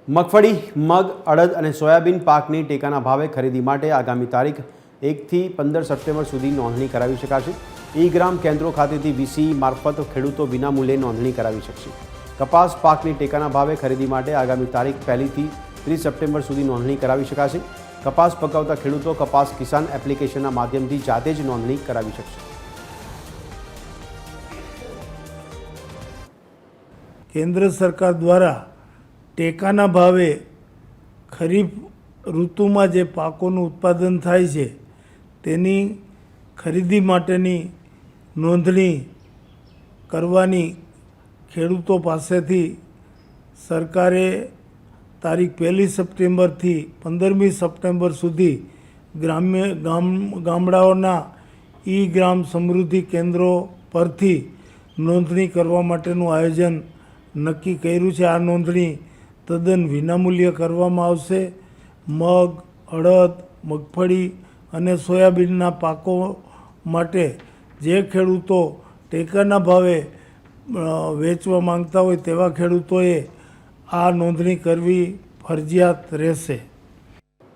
મગફળી, મગ, અડદ અને સોયાબીન પાકની ટેકાના ભાવે ખરીદી માટે આગામી તારીખ 1 થી 15 સપ્ટેમ્બર સુધી નોંધણી કરાવી શકાશે। ઈ-ગ્રામ કેન્દ્રો ખાતેથી વીસી મારફત ખેડૂતો વિનામૂલ્યે નોંધણી કરાવી શકશે। કપાસ પાકની ટેકાના ભાવે ખરીદી માટે આગામી તારીખ 1 થી 30 સપ્ટેમ્બર સુધી નોંધણી કરાવી શકાશે। કપાસ પકવતા ખેડૂતો કપાસ કિસાન એપ્લિકેશનના માધ્યમથી જાતે જ નોંધણી કરાવી શકશે। કેન્દ્ર સરકાર દ્વારા ટેકાના ભાવે ખરીફ ઋતુમાં જે પાકોનું ઉત્પાદન થાય છે તેની ખરીદી માટેની નોંધણી કરવાની ખેડૂતો પાસેથી સરકારે તારીખ 1 સપ્ટેમ્બરથી 15મી સપ્ટેમ્બર સુધી ગામડાઓના ઈ-ગ્રામ સમૃદ્ધિ કેન્દ્રો પરથી નોંધણી કરવા માટેનું આયોજન નક્કી કર્યું છે। આ નોંધણી તદ્દન વિનામૂલ્યે કરવામાં આવશે। મગ, અડદ, મગફળી અને સોયાબીનના પાકો માટે જે ખેડૂતો ટેકાના ભાવે વેચવા માંગતા હોય તેવા ખેડૂતોએ આ નોંધણી કરવી ફરજિયાત રહેશે।